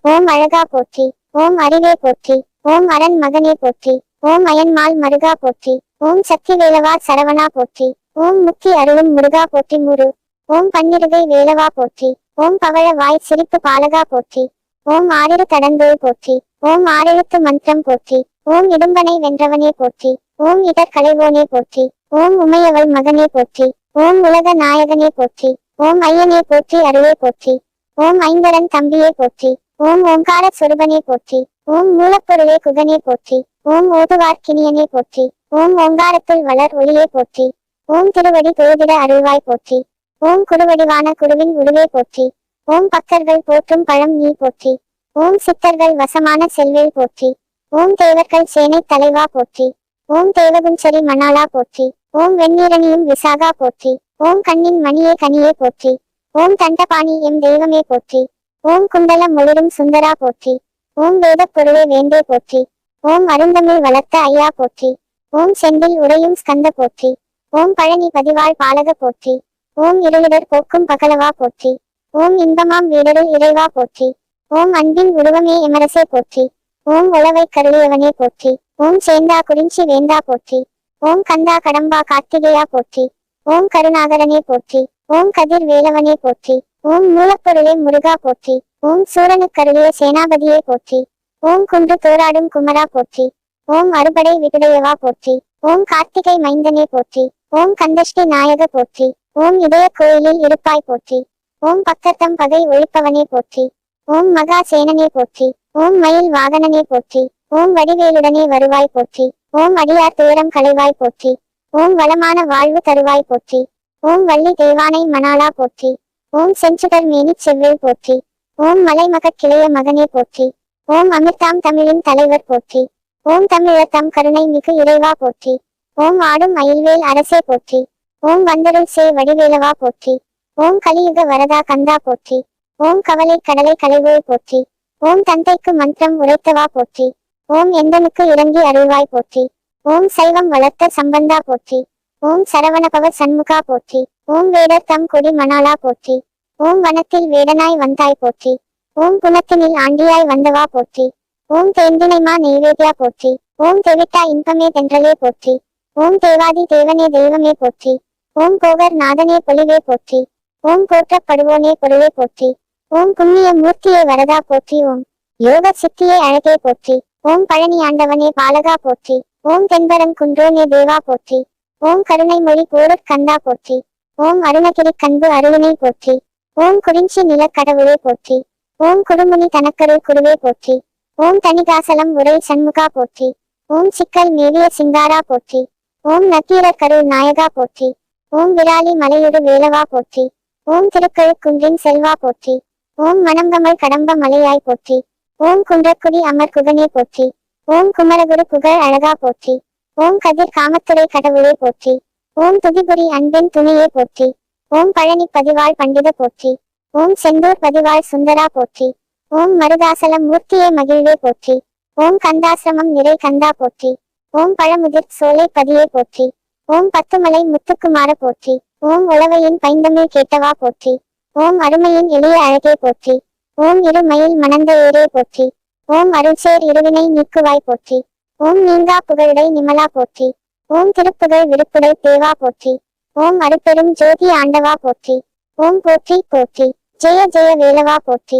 ஓம் அழகா போற்றி. ஓம் அறிவே போற்றி. ஓம் அரண் மகனே போற்றி. ஓம் அயன்மால் மருகா போற்றி. ஓம் சக்தி வேலவா சரவணா போற்றி. ஓம் முக்தி அருளும் முருகா போற்றி முரு. ஓம் பன்னிருகை வேலவா போற்றி. ஓம் பவழ வாய் சிரிப்பு பாலகா போற்றி. ஓம் ஆறிரு தடந்தோள் போற்றி. ஓம் ஆறெழுத்து மந்திரம் போற்றி. ஓம் இடும்பனை வென்றவனே போற்றி. ஓம் இடர் களைவோனே போற்றி. ஓம் உமையவள் மகனே போற்றி. ஓம் உலக நாயகனே போற்றி. ஓம் ஐயனே போற்றி அருளே போற்றி. ஓம் ஐங்கரன் தம்பியே போற்றி. ஓம் ஓங்கார சொருபனே போற்றி. ஓம் மூலப்பொருளே குகனே போற்றி. ஓம் ஓதுவார்க்கினியனே போற்றி. ஓம் ஓங்காரத்துள் வளர் ஒளியே போற்றி. ஓம் திருவடி தொழுதிட அருள்வாய் போற்றி. ஓம் குருவடிவான குருவின் உருவே போற்றி. ஓம் பக்தர்கள் போற்றும் பழம் நீ போற்றி. ஓம் சித்தர்கள் வசமான செல்வேல் போற்றி. ஓம் தேவர்கள் சேனை தலைவா போற்றி. ஓம் தேவகுஞ்சரி மணாலா போற்றி. ஓம் வெண்ணீரணியும் விசாகா போற்றி. ஓம் கண்ணின் மணியே கனியே போற்றி. ஓம் தண்டபாணி எம் தெய்வமே போற்றி. ஓம் குண்டலம் ஒளிரும் சுந்தரா போற்றி. ஓம் வேதப் பொருளே வேந்தே போற்றி. ஓம் அருந்தமிழ் வளர்த்த ஐயா போற்றி. ஓம் செந்தில் உறையும் ஸ்கந்த போற்றி. ஓம் பழனி பதிவாழ் பாலக போற்றி. ஓம் இருளிடர் போக்கும் பகலவா போற்றி. ஓம் இன்பமாம் வீடருள் இறைவா போற்றி. ஓம் அன்பின் உருவமே எமரசே போற்றி. ஓம் உளவை கருளியவனே போற்றி. ஓம் சேந்தா குறிஞ்சி வேந்தா போற்றி. ஓம் கந்தா கடம்பா கார்த்திகேயா போற்றி. ஓம் கருணாகரனே போற்றி. ஓம் கதிர் வேலவனே போற்றி. ஓம் மூலப்பொருளே முருகா போற்றி. ஓம் சூரனுக்கருளிய சேனாபதியே போற்றி. ஓம் குன்று தோராடும் குமரா போற்றி. ஓம் அறுபடை விடுடையவா போற்றி. ஓம் கார்த்திகை மைந்தனே போற்றி. ஓம் கந்தஷ்டி நாயக போற்றி. ஓம் இதய கோயிலில் இருப்பாய் போற்றி. ஓம் பக்கத்தம் பகை ஒழிப்பவனே போற்றி. ஓம் மகா சேனனே போற்றி. ஓம் மயில் வாகனனே போற்றி. ஓம் வடிவேலுடனே வருவாய் போற்றி. ஓம் அடியார் துயரம் களைவாய் போற்றி. ஓம் வளமான வாழ்வு தருவாய் போற்றி. ஓம் வள்ளி தேவானை மணாலா போற்றி. ஓம் செஞ்சுடர் மேனிச் செவ்வேல் போற்றி. ஓம் மலைமகட் கிளைய மகனே போற்றி. ஓம் அமிர்தாம் தமிழின் தலைவர் போற்றி. ஓம் தமிழர் தம் கருணை மிகு இறைவா போற்றி. ஓம் ஆடும் அயில்வேல் அரசே போற்றி. ஓம் வந்தருள் சே வடிவேலவா போற்றி. ஓம் கலியுக வரதா கந்தா போற்றி. ஓம் கவலை கடலை களைவோய் போற்றி. ஓம் தந்தைக்கு மந்திரம் உரைத்தவா போற்றி. ஓம் எந்தனுக்கு இறங்கி அருள்வாய் போற்றி. ஓம் சைவம் வளர்த்த சம்பந்தா போற்றி. ஓம் சரவணபவ சண்முகா போற்றி. ஓம் வேடர் தம் கொடி மணாலா போற்றி. ஓம் வனத்தில் வேடனாய் வந்தாய் போற்றி. ஓம் புனத்தினில் ஆண்டியாய் வந்தவா போற்றி. ஓம் தேந்தினைமா நெய்வேத்யா போற்றி. ஓம் தெவிட்டா இன்பமே தென்றலே போற்றி. ஓம் தேவாதி தேவனே தெய்வமே போற்றி. ஓம் போகர் நாதனே பொலிவே போற்றி. ஓம் போற்றப்படுவோனே பொருளே போற்றி. ஓம் புண்ணிய மூர்த்தியே வரதா போற்றி. ஓம் யோக சித்தியே அழகே போற்றி. ஓம் பழனி ஆண்டவனே பாலகா போற்றி. ஓம் தென்பரங் குன்றோனே தேவா போற்றி. ஓம் கருணை மொழி போருட் கந்தா போற்றி. ஓம் அருணகிரி கண்பு அருளினை போற்றி. ஓம் குறிஞ்சி நிலக்கடவுளே போற்றி. ஓம் குடுமுனி தனக்கருள் குருவே போற்றி. ஓம் தனிகாசலம் உரை சண்முகா போற்றி. ஓம் சிக்கல் மேவிய சிங்காரா போற்றி. ஓம் நக்கீரர் கருள் நாயகா போற்றி. ஓம் விராலி மலையுடு வேலவா போற்றி. ஓம் திருக்கழுக்குன்றின் செல்வா போற்றி. ஓம் மணங்கமல் கடம்ப மலையாய் போற்றி. ஓம் குன்றக்குடி அமர் குகனே போற்றி. ஓம் குமரகுரு புகழ் அழகா போற்றி. ஓம் கதிர் காமத்துறை கடவுளே போற்றி. ஓம் துதிபுரி அன்பின் துணையே போற்றி. ஓம் பழனி பதிவாழ் பண்டித போற்றி. ஓம் செந்தூர் பதிவாழ் சுந்தரா போற்றி. ஓம் மருதாசலம் மூர்த்தியே மகிழ்வே போற்றி. ஓம் கந்தாசிரமம் நிறை கந்தா போற்றி. ஓம் பழமுதிர் சோலை பதியே போற்றி. ஓம் பத்துமலை முத்துக்குமார போற்றி. ஓம் உளவையின் பைந்தமிழ் கேட்டவா போற்றி. ஓம் அருமையின் எளிய அழகே போற்றி. ஓம் இரு மயில் மணந்த ஏரே போற்றி. ஓம் அருள்சேர் இருவினை நீக்குவாய் போற்றி. ஓம் நீங்கா புகழுடை நிமலா போற்றி. ஓம் திருப்புகழ் விருப்புடை தேவா போற்றி. ஓம் அருப்பெரும் ஜோதி ஆண்டவா போற்றி. ஓம் போற்றி போற்றி. ஜெய ஜெய வேலவா போற்றி.